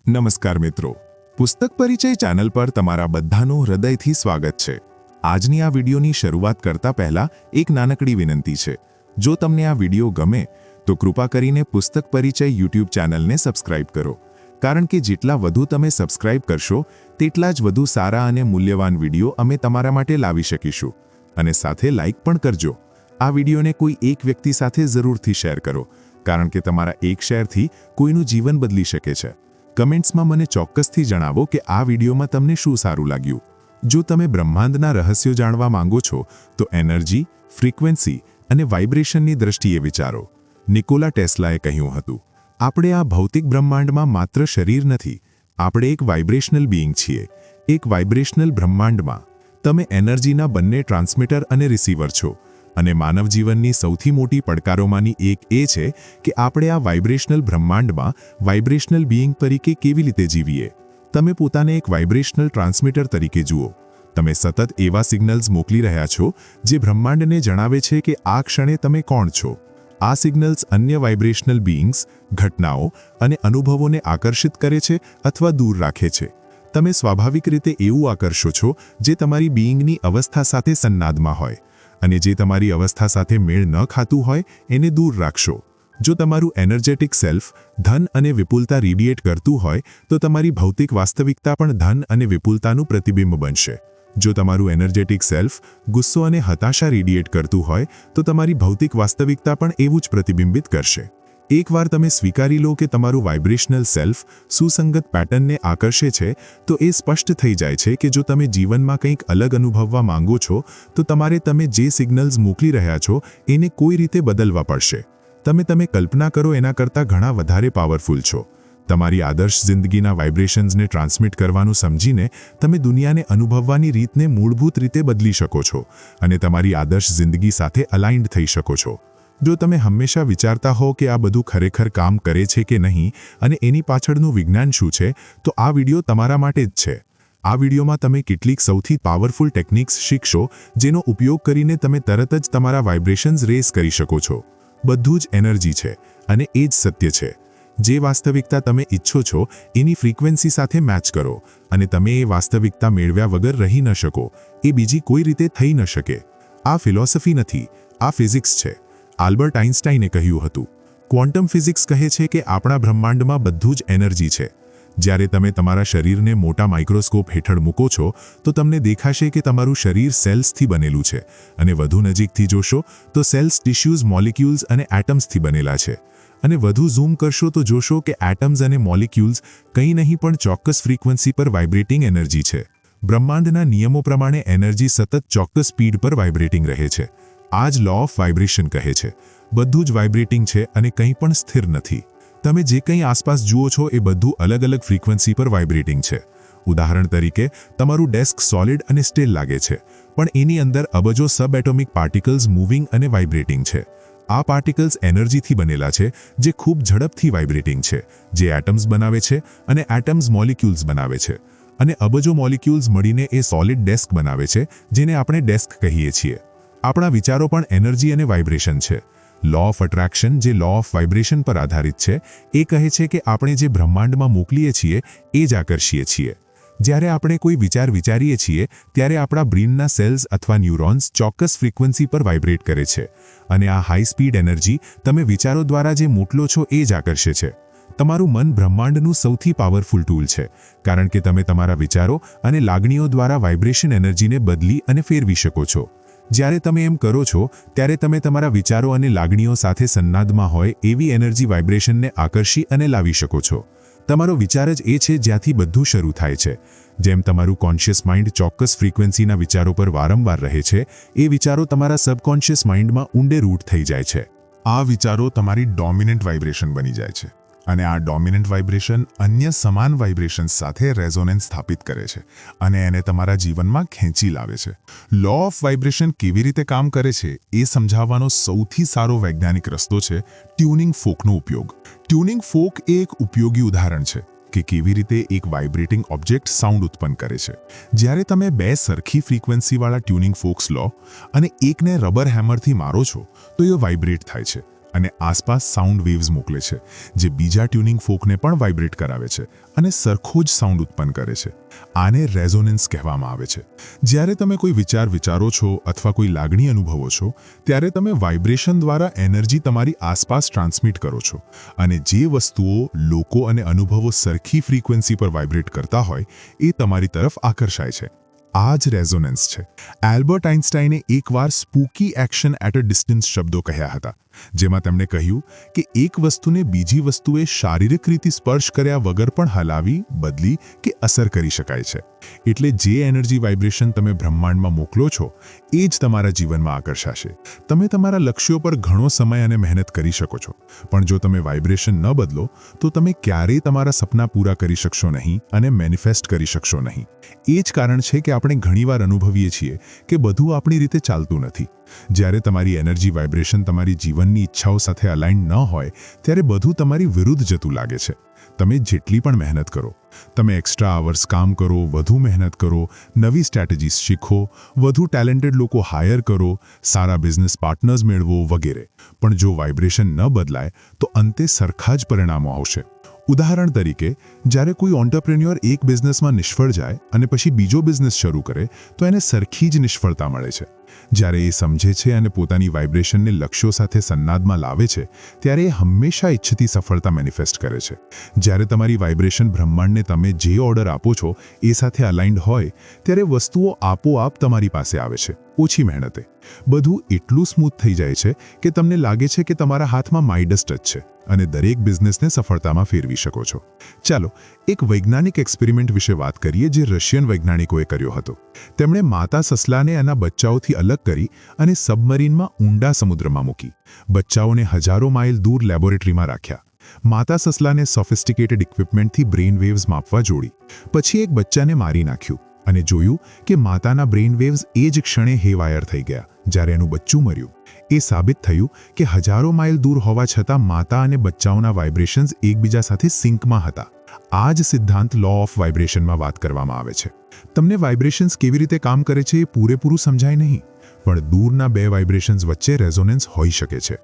નમસ્કાર મિત્રો, પુસ્તક પરિચય ચેનલ પર તમારા બધાનું હૃદયથી સ્વાગત છે। આજની આ વિડિયોની શરૂઆત કરતા પહેલા એક નાનકડી વિનંતી છે। જો તમને આ વિડિયો ગમે તો કૃપા કરીને પુસ્તક પરિચય યુટ્યુબ ચેનલને સબસ્ક્રાઇબ કરો, કારણ કે જેટલા વધુ તમે સબસ્ક્રાઇબ કરશો તેટલા જ વધુ સારા અને મૂલ્યવાન વિડિયો અમે તમારા માટે લાવી શકીશું। અને સાથે લાઇક પણ કરજો। આ વિડિયોને કોઈ એક વ્યક્તિ સાથે જરૂરથી શેર કરો, કારણ કે તમારા એક શેરથી કોઈનું જીવન બદલી શકે છે। કમેન્ટ્સમાં મને ચોક્કસથી જણાવો કે આ વિડિયોમાં તમને શું સારું લાગ્યું। જો તમે બ્રહ્માંડના રહસ્યો જાણવા માંગો છો તો એનર્જી, ફ્રીક્વન્સી અને વાઇબ્રેશનની દ્રષ્ટિએ વિચારો। નિકોલા ટેસ્લાએ કહ્યું હતું, આપણે આ ભૌતિક બ્રહ્માંડમાં માત્ર શરીર નથી, આપણે એક વાઇબ્રેશનલ બીઇંગ છીએ। એક વાઇબ્રેશનલ બ્રહ્માંડમાં તમે એનર્જીના બંને ટ્રાન્સમીટર અને રિસીવર છો। અને માનવ જીવનની સૌથી મોટી પડકારોમાંની એક એ છે કે આપણે આ વાઇબ્રેશનલ બ્રહ્માંડમાં વાઇબ્રેશનલ બીઇંગ તરીકે કેવી રીતે જીવીએ। તમે પોતાને એક વાઇબ્રેશનલ ટ્રાન્સમીટર તરીકે જુઓ। તમે સતત એવા સિગ્નલ્સ મોકલી રહ્યા છો જે બ્રહ્માંડને જણાવે છે કે આ ક્ષણે તમે કોણ છો। આ સિગ્નલ્સ અન્ય વાઇબ્રેશનલ બીઇંગ્સ, ઘટનાઓ અને અનુભવોને આકર્ષિત કરે છે અથવા દૂર રાખે છે। તમે સ્વાભાવિક રીતે એવું આકર્ષો છો જે તમારી બીઇંગની અવસ્થા સાથે સંનાદમાં હોય, અને જે તમારી અવસ્થા સાથે મેળ ન ખાતું હોય એને દૂર રાખશો। જો તમારું એનર્જેટિક સેલ્ફ ધન અને વિપુલતા રેડિયેટ કરતું હોય તો તમારી ભૌતિક વાસ્તવિકતા પણ ધન અને વિપુલતાનું પ્રતિબિંબ બનશે। જો તમારું એનર્જેટિક સેલ્ફ ગુસ્સો અને હતાશા રેડિયેટ કરતું હોય તો તમારી ભૌતિક વાસ્તવિકતા પણ એવું જ પ્રતિબિંબિત કરશે। એકવાર તમે સ્વીકારી લો કે તમારું વાઇબ્રેશનલ સેલ્ફ સુસંગત પેટર્નને આકર્ષે છે તો એ સ્પષ્ટ થઈ જાય છે કે જો તમે જીવનમાં કંઈક અલગ અનુભવવા માંગો છો તો તમે જે સિગ્નલ્સ મોકલી રહ્યા છો એને કોઈ રીતે બદલવા પડશે। તમે કલ્પના કરો એના કરતાં ઘણા વધારે પાવરફુલ છો। તમારી આદર્શ જિંદગીના વાઇબ્રેશન્સને ટ્રાન્સમિટ કરવાનું સમજીને તમે દુનિયાને અનુભવવાની રીતને મૂળભૂત રીતે બદલી શકો છો અને તમારી આદર્શ જિંદગી સાથે અલાઇન્ડ થઈ શકો છો। જો તમે હંમેશા વિચારતા હો કે આ બધું ખરેખર કામ કરે છે કે નહીં અને એની પાછળનું વિજ્ઞાન શું છે, તો આ વિડિયો તમારા માટે જ છે। આ વિડિયોમાં તમે કેટલીક સૌથી પાવરફુલ ટેકનિક્સ શીખશો જેનો ઉપયોગ કરીને તમે તરત જ તમારા વાઇબ્રેશન્સ રેઝ કરી શકો છો। બધું જ એનર્જી છે અને એ જ સત્ય છે। જે વાસ્તવિકતા તમે ઈચ્છો છો એની ફ્રીક્વન્સી સાથે મેચ કરો અને તમે એ વાસ્તવિકતા મેળવ્યા વગર રહી ન શકો। એ બીજી કોઈ રીતે થઈ ન શકે। આ ફિલોસોફી નથી, આ ફિઝિક્સ છે। આલ્બર્ટ આઇન્સ્ટાઈને કહ્યું હતું, ક્વોન્ટમ ફિઝિક્સ કહે છે કે આપણા બ્રહ્માંડમાં બધું જ એનર્જી છે। જ્યારે તમે તમારા શરીરને મોટા માઇક્રોસ્કોપ હેઠળ મૂકો છો તો તમને દેખાશે કે તમારું શરીર સેલ્સથી બનેલું છે, અને વધુ નજીકથી જોશો તો સેલ્સ ટિશ્યુઝ, મોલિક્યુલ્સ અને એટમ્સથી બનેલા છે। અને વધુ ઝૂમ કરશો તો જોશો કે એટમ્સ અને મોલિક્યુલ્સ કંઈ નહીં પણ ચોક્કસ ફ્રીક્વન્સી પર વાઇબ્રેટિંગ એનર્જી છે। બ્રહ્માંડના નિયમો પ્રમાણે એનર્જી સતત ચોક્કસ સ્પીડ પર વાઇબ્રેટિંગ રહે છે। આ જ લો ઓફ વાઇબ્રેશન કહે છે। બધું જ વાઇબ્રેટિંગ છે અને કંઈ પણ સ્થિર નથી। તમે જે કંઈ આસપાસ જુઓ છો એ બધું અલગ અલગ ફ્રીક્વન્સી પર વાઇબ્રેટિંગ છે। ઉદાહરણ તરીકે, તમારું ડેસ્ક સોલિડ અને સ્ટીલ લાગે છે, પણ એની અંદર અબજો સબ એટોમિક પાર્ટિકલ્સ મૂવિંગ અને વાઇબ્રેટિંગ છે। આ પાર્ટિકલ્સ એનર્જીથી બનેલા છે જે ખૂબ ઝડપથી વાઇબ્રેટિંગ છે, જે એટમ્સ બનાવે છે અને એટમ્સ મોલિક્યુલ્સ બનાવે છે, અને અબજો મોલિક્યુલ્સ મળીને એ સોલિડ ડેસ્ક બનાવે છે જેને આપણે ડેસ્ક કહીએ છીએ। આપણા વિચારો પણ એનર્જી અને વાઇબ્રેશન છે। લો ઓફ અટ્રેક્શન, જે લો ઓફ વાઇબ્રેશન પર આધારિત છે, એ કહે છે કે આપણે જે બ્રહ્માંડમાં મોકલીએ છીએ એ જ આકર્ષીએ છીએ। જ્યારે આપણે કોઈ વિચાર વિચારીએ છીએ ત્યારે આપણા બ્રેઇનના સેલ્સ અથવા ન્યુરોન્સ ચોક્કસ ફ્રીક્વન્સી પર વાઇબ્રેટ કરે છે, અને આ હાઈ સ્પીડ એનર્જી તમે વિચારો દ્વારા જે મોકલો છો એ જ આકર્ષે છે। તમારું મન બ્રહ્માંડનું સૌથી પાવરફુલ ટૂલ છે, કારણ કે તમે તમારા વિચારો અને લાગણીઓ દ્વારા વાઇબ્રેશન એનર્જીને બદલી અને ફેરવી શકો છો। જ્યારે તમે એમ કરો છો ત્યારે તમે તમારા વિચારો અને લાગણીઓ સાથે સંનાદમાં હોય એવી એનર્જી વાઇબ્રેશનને આકર્ષી અને લાવી શકો છો। તમારો વિચાર જ એ છે જ્યાંથી બધું શરૂ થાય છે। જેમ તમારું કોન્શિયસ માઇન્ડ ચોક્કસ ફ્રીક્વન્સીના વિચારો પર વારંવાર રહે છે, એ વિચારો તમારા સબકોન્શિયસ માઇન્ડમાં ઊંડે રૂટ થઈ જાય છે। આ વિચારો તમારી ડોમિનન્ટ વાઇબ્રેશન બની જાય છે, અને આ ડોમિનન્ટ વાઇબ્રેશન અન્ય સમાન વાઇબ્રેશન્સ સાથે રેઝોનન્સ સ્થાપિત કરે છે અને એને તમારા જીવનમાં ખેંચી લાવે છે। લો ઓફ વાઇબ્રેશન કેવી રીતે કામ કરે છે એ સમજાવવાનો સૌથી સારો વૈજ્ઞાનિક રસ્તો છે ટ્યુનિંગ ફોકનો ઉપયોગ। ટ્યુનિંગ ફોક એ એક ઉપયોગી ઉદાહરણ છે કે કેવી રીતે એક વાઇબ્રેટિંગ ઓબ્જેક્ટ સાઉન્ડ ઉત્પન્ન કરે છે। જ્યારે તમે બે સરખી ફ્રીક્વન્સીવાળા ટ્યુનિંગ ફોક્સ લો અને એકને રબર હેમરથી મારો છો તો એ વાઇબ્રેટ થાય છે, અને આસપાસ સાઉન્ડ વેવ્સ મોકલે છે જે બીજા ટ્યુનિંગ ફોકને પણ વાઇબ્રેટ કરાવે છે અને સરખો જ સાઉન્ડ ઉત્પન્ન કરે છે. આને રેઝોનન્સ કહેવામાં આવે છે. જ્યારે તમે કોઈ વિચાર વિચારો છો અથવા કોઈ લાગણી અનુભવો છો ત્યારે તમે વાઇબ્રેશન દ્વારા એનર્જી તમારી આસપાસ ટ્રાન્સમિટ કરો છો અને જે વસ્તુઓ, લોકો અને અનુભવો સરખી ફ્રીક્વન્સી પર વાઇબ્રેટ કરતા હોય એ તમારી તરફ આકર્ષાય છે. આ જ રેઝોનન્સ છે. આલ્બર્ટ આઇન્સ્ટાઈને એકવાર સ્પૂકી એક્શન એટ અ ડિસ્ટન્સ શબ્દો કહ્યા હતા, જેમાં તેમણે કહ્યું કે એક વસ્તુને બીજી વસ્તુએ શારીરિક રીતે સ્પર્શ કર્યા વગર પણ હલાવી, બદલી કે અસર કરી શકાય છે. એટલે જે એનર્જી વાઇબ્રેશન તમે બ્રહ્માંડમાં મોકલો છો એ જ તમારા જીવનમાં આકર્ષાશે. તમે તમારા લક્ષ્યો પર ઘણો સમય અને મહેનત કરી શકો છો, પણ જો તમે વાઇબ્રેશન ન બદલો તો તમે ક્યારેય તમારા સપના પૂરા કરી શકશો નહીં અને મેનિફેસ્ટ કરી શકશો નહીં. એ જ કારણ છે કે આપણે ઘણીવાર અનુભવીએ છીએ કે બધું આપણી રીતે ચાલતું નથી. જ્યારે તમારી એનર્જી વાઇબ્રેશન તમારી જીવનની ઈચ્છાઓ સાથે અલાઇન ન હોય ત્યારે બધું તમારી વિરુદ્ધ જતું લાગે છે. તમે જેટલી પણ મહેનત કરો, તમે એક્સ્ટ્રા આવર્સ કામ કરો, વધુ મહેનત કરો, નવી સ્ટ્રેટેજીસ શીખો, વધુ ટેલેન્ટેડ લોકો હાયર કરો, સારા બિઝનેસ પાર્ટનર્સ મેળવો વગેરે, પણ જો વાઇબ્રેશન ન બદલાય તો અંતે સરખા જ પરિણામો આવશે. ઉદાહરણ તરીકે, જ્યારે કોઈ ઓન્ટરપ્રેન્યોર એક બિઝનેસમાં નિષ્ફળ જાય અને પછી બીજો બિઝનેસ શરૂ કરે તો એને સરખી જ નિષ્ફળતા મળે છે. જ્યારે એ સમજે છે અને પોતાની વાઇબ્રેશનને લક્ષ્યો સાથે સંનાદમાં લાવે છે ત્યારે એ હંમેશા ઈચ્છતી સફળતા મેનિફેસ્ટ કરે છે. જ્યારે તમારી વાઇબ્રેશન બ્રહ્માંડને તમે જે ઓર્ડર આપો છો એ સાથે અલાઇન્ડ હોય ત્યારે વસ્તુઓ આપોઆપ તમારી પાસે આવે છે, ઓછી મહેનતે. બધું એટલું સ્મૂથ થઈ જાય છે કે તમને લાગે છે કે તમારા હાથમાં માઇડસ ટચ છે અને દરેક બિઝનેસને સફળતામાં ફેરવી શકો છો. ચાલો એક વૈજ્ઞાનિક એક્સપેરિમેન્ટ વિશે વાત કરીએ જે રશિયન વૈજ્ઞાનિકોએ કર્યો હતો. તેમણે માતા સસલાને એના બચ્ચાઓથી અલગ કરી અને સબમરીનમાં ઊંડા સમુદ્રમાં મૂકી. બચ્ચાઓને હજારો માઇલ દૂર લેબોરેટરીમાં રાખ્યા. માતા સસલાને સોફિસ્ટિકેટેડ ઇક્વિપમેન્ટથી બ્રેઇન વેવ્સ માપવા જોડી. પછી એક બચ્ચાને મારી નાખ્યું અને જોયું કે માતાના બ્રેઇન વેવ્સ એ જ ક્ષણે હેવાયર થઈ ગયા જ્યારે એનું બચ્ચું મર્યું. એ સાબિત થયું કે હજારો માઇલ દૂર હોવા છતાં માતા અને બચ્ચાઓના વાઇબ્રેશન્સ એકબીજા સાથે સિંકમાં હતા. આ જ સિદ્ધાંત લો ઓફ વાઇબ્રેશનમાં વાત કરવામાં આવે છે. તમને વાઇબ્રેશન્સ કેવી રીતે કામ કરે છે એ પૂરેપૂરું સમજાય નહીં, પણ દૂરના બે વાઇબ્રેશન્સ વચ્ચે રેઝોનન્સ હોઈ શકે છે.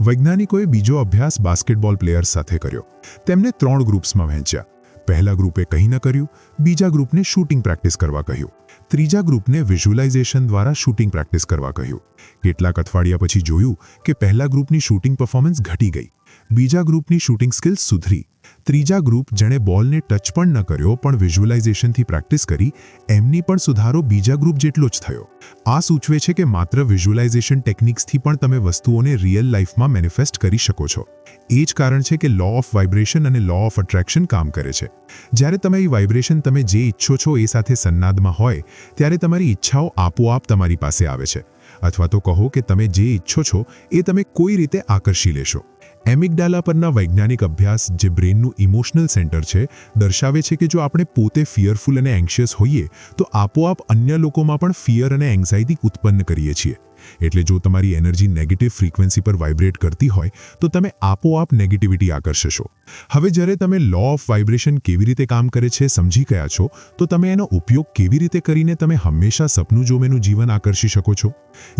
વૈજ્ઞાનિકોએ બીજો અભ્યાસ બાસ્કેટબોલ પ્લેયર્સ સાથે કર્યો. તેમને 3 ગ્રુપ્સમાં વહેંચ્યા. પહેલા ગ્રુપે કંઈ ન કર્યું, બીજા ગ્રુપને શૂટિંગ પ્રેક્ટિસ કરવા કહ્યું, ત્રીજા ગ્રુપને વિઝ્યુલાઇઝેશન દ્વારા શૂટિંગ પ્રેક્ટિસ કરવા કહ્યું. કેટલાક અઠવાડિયા પછી જોયું કે પહેલા ગ્રુપની શૂટિંગ પરફોર્મન્સ ઘટી ગઈ, બીજા ગ્રુપની શૂટિંગ સ્કિલ્સ સુધરી, ત્રીજા ગ્રુપ જેણે બોલને ટચ પણ ન કર્યો પણ વિઝ્યુલાઇઝેશનથી પ્રેક્ટિસ કરી એમની પણ સુધારો બીજા ગ્રુપ જેટલો જ થયો. આ સૂચવે છે કે માત્ર વિઝ્યુલાઇઝેશન ટેકનિક્સથી પણ તમે વસ્તુઓને રિયલ લાઈફમાં મેનિફેસ્ટ કરી શકો છો. એ જ કારણ છે કે લો ઓફ વાઇબ્રેશન અને લો ઓફ અટ્રેક્શન કામ કરે છે. જ્યારે તમે એ વાઇબ્રેશન તમે જે ઈચ્છો છો એ સાથે સંનાદમાં હોય ત્યારે તમારી ઈચ્છાઓ આપોઆપ તમારી પાસે આવે છે. અથવા તો કહો કે તમે જે ઈચ્છો છો એ તમે કોઈ રીતે આકર્ષી લેશો. એમિગડાલા પરના વૈજ્ઞાનિક અભ્યાસ, જે બ્રેનનું ઇમોશનલ સેન્ટર છે, દર્શાવે છે કે જો આપણે પોતે ફિયરફુલ અને એન્ગ્શિયસ હોઈએ તો આપોઆપ અન્ય લોકોમાં પણ ફિયર અને એન્ઝાઇટી ઉત્પન્ન કરીએ છીએ. એટલે જો તમારી એનર્જી નેગેટિવ ફ્રીક્વન્સી પર વાઇબ્રેટ કરતી હોય તો તમે આપોઆપ નેગેટિવિટી આકર્ષશો. હવે જ્યારે તમે લો ઓફ વાઇબ્રેશન કેવી રીતે કામ કરે છે સમજી ગયા છો તો તમે એનો ઉપયોગ કેવી રીતે કરીને તમે હંમેશા સપનું જોમેનું જીવન આકર્ષી શકો છો.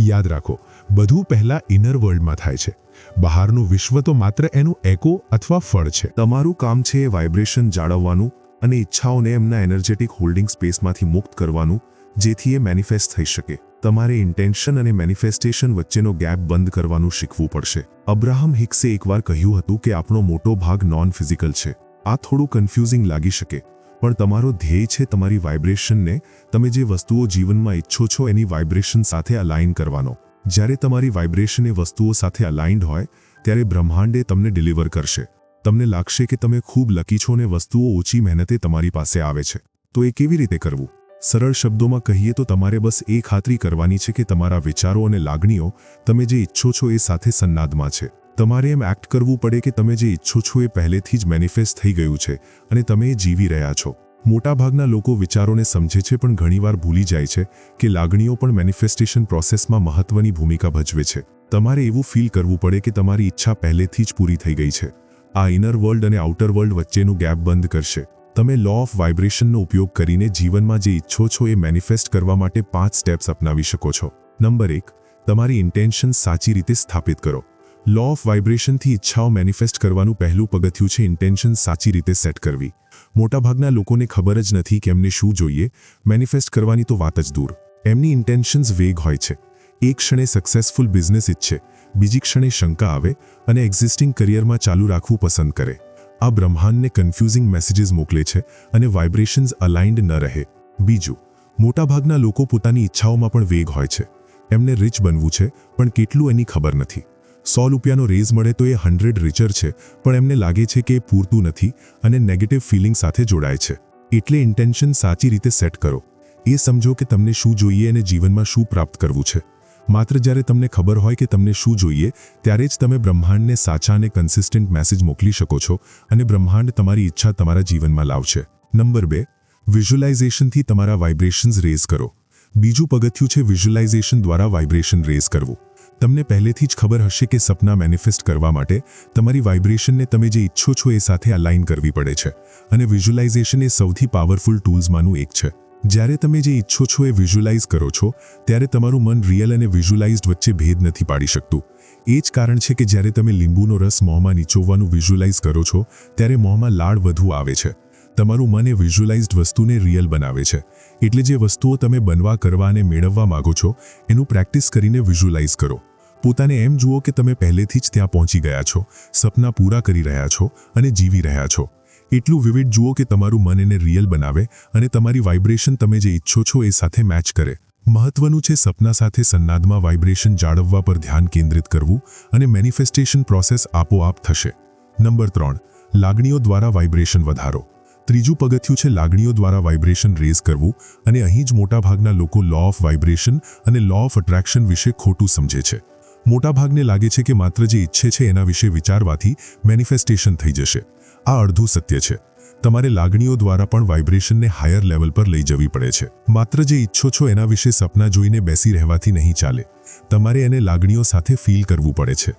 યાદ રાખો, બધું પહેલા ઇનર વર્લ્ડમાં થાય છે. બહારનું વિશ્વ તો માત્ર એનું એકો અથવા ફળ છે. તમારું કામ છે એ વાઇબ્રેશન જાળવવાનું અને ઈચ્છાઓને એમના એનર્જેટિક હોલ્ડિંગ સ્પેસમાંથી મુક્ત કરવાનું, જેથી એ મેનિફેસ્ટ થઈ શકે. તમારે ઇન્ટેન્શન અને મેનિફેસ્ટેશન વચ્ચેનો ગેપ બંધ કરવાનું શીખવું પડશે. અબ્રાહમ હિક્સે એકવાર કહ્યું હતું કે આપણો મોટો ભાગ નોન ફિઝિકલ છે. આ થોડું કન્ફ્યુઝિંગ લાગી શકે, પણ તમારો ધ્યેય છે તમારી વાઇબ્રેશનને, તમે જે વસ્તુઓ જીવનમાં ઈચ્છો છો એની વાઇબ્રેશન સાથે અલાઇન કરવાનો. જ્યારે તમારી વાઇબ્રેશન એ વસ્તુઓ સાથે અલાઇન્ડ હોય ત્યારે બ્રહ્માંડે તમને ડિલિવર કરશે. તમને લાગશે કે તમે ખૂબ લકી છો અને વસ્તુઓ ઓછી મહેનતે તમારી પાસે આવે છે. તો એ કેવી રીતે કરવું? સરળ શબ્દોમાં કહીએ તો તમારે બસ એ ખાતરી કરવાની છે કે તમારા વિચારો અને લાગણીઓ તમે જે ઈચ્છો છો એ સાથે સંનાદમાં છે. તમારે એમ એક્ટ કરવું પડે કે તમે જે ઈચ્છો છો એ પહેલેથી જ મેનિફેસ્ટ થઈ ગયું છે અને તમે એ જીવી રહ્યા છો. મોટાભાગના લોકો વિચારોને સમજે છે પણ ઘણીવાર ભૂલી જાય છે કે લાગણીઓ પણ મેનિફેસ્ટેશન પ્રોસેસમાં મહત્વની ભૂમિકા ભજવે છે. તમારે એવું ફીલ કરવું પડે કે તમારી ઈચ્છા પહેલેથી જ પૂરી થઈ ગઈ છે. આ ઇનર વર્લ્ડ અને આઉટર વર્લ્ડ વચ્ચેનું ગેપ બંધ કરશે. તમે લો ઓફ વાઇબ્રેશનનો ઉપયોગ કરીને જીવનમાં જે ઈચ્છો છો એ મેનિફેસ્ટ કરવા માટે 5 સ્ટેપ્સ અપનાવી શકો છો. નંબર 1, તમારી ઇન્ટેન્શન સાચી રીતે સ્થાપિત કરો. લો ઓફ વાઇબ્રેશનથી ઈચ્છાઓ મેનિફેસ્ટ કરવાનું પહેલું પગથિયું છે ઇન્ટેન્શન સાચી રીતે સેટ કરવી. મોટાભાગના લોકોને ખબર જ નથી કે એમને શું જોઈએ. મેનિફેસ્ટ કરવાની તો વાત જ દૂર. એમની ઇન્ટેન્શન્સ વેગ હોય છે. એક ક્ષણે સક્સેસફુલ બિઝનેસ ઈચ્છે, બીજી ક્ષણે શંકા આવે અને એક્ઝિસ્ટિંગ કરિયરમાં ચાલુ રાખવું પસંદ કરે. આ બ્રહ્માંડને કન્ફ્યુઝિંગ મેસેજીસ મોકલે છે અને વાઇબ્રેશન્સ અલાઇન્ડ ન રહે. બીજું, મોટાભાગના લોકો પોતાની ઈચ્છાઓમાં પણ વેગ હોય છે. એમને રિચ બનવું છે, પણ કેટલું એની ખબર નથી. 100 રૂપિયાનો રેઝ મળે તો એ 100 રિચર છે, પણ એમને લાગે છે કે એ પૂરતું નથી અને નેગેટિવ ફિલિંગ સાથે જોડાય છે. એટલે ઇન્ટેન્શન સાચી રીતે સેટ કરો. એ સમજો કે તમને શું જોઈએ અને જીવનમાં શું પ્રાપ્ત કરવું છે. માત્ર જ્યારે તમને ખબર હોય કે તમને શું જોઈએ, ત્યારે જ તમે બ્રહ્માંડને સાચા અને કન્સિસ્ટન્ટ મેસેજ મોકલી શકો છો અને બ્રહ્માંડ તમારી ઈચ્છા તમારા જીવનમાં લાવશે. નંબર 2, વિઝ્યુલાઇઝેશનથી તમારા વાઇબ્રેશન્સ રેઝ કરો. બીજું પગથિયું છે વિઝ્યુલાઇઝેશન દ્વારા વાઇબ્રેશન રેઝ કરવું. તમને પહેલેથી જ ખબર હશે કે સપના મેનિફેસ્ટ કરવા માટે તમારી વાઇબ્રેશનને તમે જે ઈચ્છો છો એ સાથે અલાઇન કરવી પડે છે અને વિઝ્યુલાઇઝેશન એ સૌથી પાવરફુલ ટૂલ્સમાંનું એક છે. જ્યારે તમે જે ઈચ્છો છો એ વિઝ્યુલાઇઝ કરો છો, ત્યારે તમારું મન રિયલ અને વિઝ્યુલાઇઝડ વચ્ચે ભેદ નથી પાડી શકતું. એ જ કારણ છે કે જ્યારે તમે લીંબુનો રસ મોંમાં નીચોવવાનું વિઝ્યુલાઇઝ કરો છો, ત્યારે મોંમાં લાળ વધુ આવે છે. તમારું મન એ વિઝ્યુલાઇઝડ વસ્તુને રિયલ બનાવે છે. એટલે જે વસ્તુઓ તમે બનવા, કરવા અને મેળવવા માંગો છો, એનું પ્રેક્ટિસ કરીને વિઝ્યુલાઇઝ કરો. પોતાને એમ જુઓ કે તમે પહેલેથી જ ત્યાં પહોંચી ગયા છો, સપના પૂરા કરી રહ્યા છો અને જીવી રહ્યા છો. એટલું વિવિધ જુઓ કે તમારું મન એને રિયલ બનાવે અને તમારી વાઇબ્રેશન તમે જે ઈચ્છો છો એ સાથે મેચ કરે. મહત્વનું છે સપના સાથે સંનાદમાં વાઇબ્રેશન જાળવવા પર ધ્યાન કેન્દ્રિત કરવું અને મેનિફેસ્ટેશન પ્રોસેસ આપોઆપ થશે. નંબર 3, લાગણીઓ દ્વારા વાઇબ્રેશન વધારો. ત્રીજું પગથિયું છે લાગણીઓ દ્વારા વાઇબ્રેશન રેઝ કરવું અને અહીં જ મોટાભાગના લોકો લો ઓફ વાઇબ્રેશન અને લો ઓફ અટ્રેક્શન વિશે ખોટું સમજે છે. મોટાભાગને લાગે છે કે માત્ર જે ઈચ્છે છે એના વિશે વિચારવાથી મેનિફેસ્ટેશન થઈ જશે. આ અડધું સત્ય છે. તમારે લાગણીઓ દ્વારા પણ વાઇબ્રેશનને હાયર લેવલ પર લઈ જવી પડે છે. માત્ર જે ઈચ્છો છો એના વિશે સપના જોઈને બેસી રહેવાથી નહીં ચાલે. તમારે એને લાગણીઓ સાથે ફીલ કરવું પડે છે.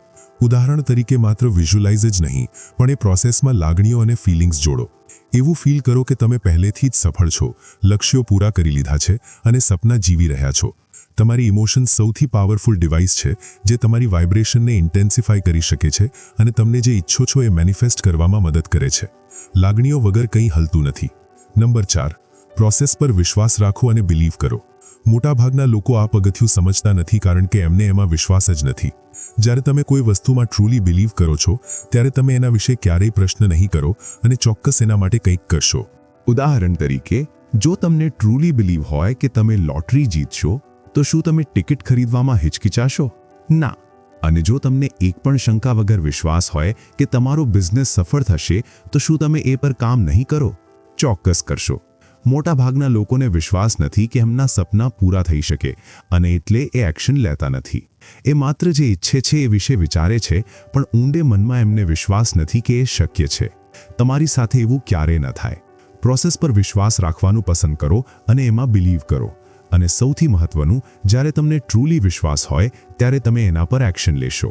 ઉદાહરણ તરીકે માત્ર વિઝ્યુલાઇઝ જ નહીં, પણ એ પ્રોસેસમાં લાગણીઓ અને ફિલિંગ્સ જોડો. એવું ફીલ કરો કે તમે પહેલેથી જ સફળ છો, લક્ષ્યો પૂરા કરી લીધા છે અને સપના જીવી રહ્યા છો. તમારી ઇમોશન્સ સૌથી પાવરફુલ ડિવાઇસ છે જે તમારી વાઇબ્રેશનને ઇન્ટેન્સિફાઈ કરી શકે છે અને તમને જે ઈચ્છો છો એ મેનિફેસ્ટ કરવામાં મદદ કરે છે. લાગણીઓ વગર કંઈ હલતું નથી. નંબર 4, પ્રોસેસ પર વિશ્વાસ રાખો અને બિલીવ કરો. મોટાભાગના લોકો આ પગથિયું સમજતા નથી કારણ કે એમને એમાં વિશ્વાસ જ નથી. જ્યારે તમે કોઈ વસ્તુમાં ટ્રુલી બિલીવ કરો છો, ત્યારે તમે એના વિશે ક્યારેય પ્રશ્ન નહીં કરો અને ચોક્કસ એના માટે કંઈક કરશો. ઉદાહરણ તરીકે, જો તમને ટ્રુલી બિલીવ હોય કે તમે લોટરી જીતશો, તો શું તમે ટિકિટ ખરીદવામાં હિચકિચાશો? ના. અને જો તમને એક પણ શંકા વગર વિશ્વાસ હોય કે તમારો બિઝનેસ સફળ થશે, તો શું તમે એ પર કામ નહીં કરો? ચોક્કસ કરશો. મોટાભાગના લોકોને વિશ્વાસ નથી કે એમના સપના પૂરા થઈ શકે અને એટલે એ એક્શન લેતા નથી. એ માત્ર જે ઈચ્છે છે એ વિશે વિચારે છે, પણ ઊંડે મનમાં એમને વિશ્વાસ નથી કે એ શક્ય છે. તમારી સાથે એવું ક્યારેય ન થાય. પ્રોસેસ પર વિશ્વાસ રાખવાનું પસંદ કરો અને એમાં બિલીવ કરો. અને સૌથી મહત્વનું, જ્યારે તમને ટ્રુલી વિશ્વાસ હોય ત્યારે તમે એના પર એક્શન લેશો.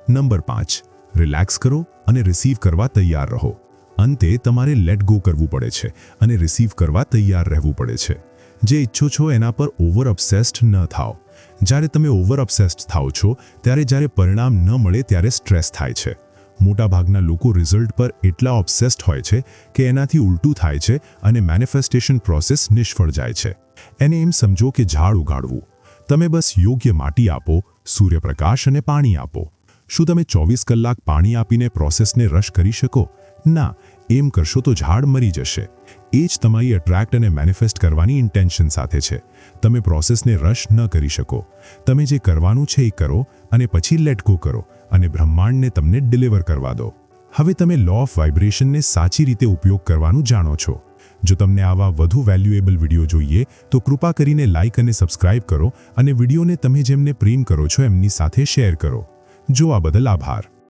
નંબર 5, રિલેક્સ કરો અને રિસીવ કરવા તૈયાર રહો. અંતે તમારે લેટ ગો કરવું પડે છે અને રિસીવ કરવા તૈયાર રહેવું પડે છે. જે ઈચ્છો છો એના પર ઓવર ઓબ્સેસ્ડ ન થાઓ. જ્યારે તમે ઓવર ઓબ્સેસ્ડ થાઓ છો, ત્યારે પરિણામ ન મળે ત્યારે સ્ટ્રેસ થાય છે. મોટાભાગના લોકો રિઝલ્ટ પર એટલા ઓબ્સેસ્ડ હોય છે કે એનાથી ઉલટું થાય છે અને મેનિફેસ્ટેશન પ્રોસેસ નિષ્ફળ જાય છે. એને એમ સમજો કે ઝાડ ઉગાડવું. તમે બસ યોગ્ય માટી આપો, સૂર્યપ્રકાશ અને પાણી આપો. શું તમે 24 કલાક પાણી આપીને પ્રોસેસને રશ કરી શકો? ના. એમ કરશો તો ઝાડ મરી જશે. એ જ તમારી અટ્રેક્ટ અને મેનિફેસ્ટ કરવાની ઇન્ટેન્શન સાથે છે. તમે પ્રોસેસને રશ ન કરી શકો. તમે જે કરવાનું છે એ કરો અને પછી લેટ ગો કરો અને બ્રહ્માંડને તમને ડિલિવર કરવા દો. હવે તમે લો ઓફ વાઇબ્રેશનને સાચી રીતે ઉપયોગ કરવાનું જાણો છો. જો તમને આવા વધુ વેલ્યુએબલ વિડીયો જોઈએ તો કૃપા કરીને લાઇક અને સબસ્ક્રાઇબ કરો અને વિડીયોને તમે જેમને પ્રેમ કરો છો એમની સાથે શેર કરો. જોવા બદલ આભાર.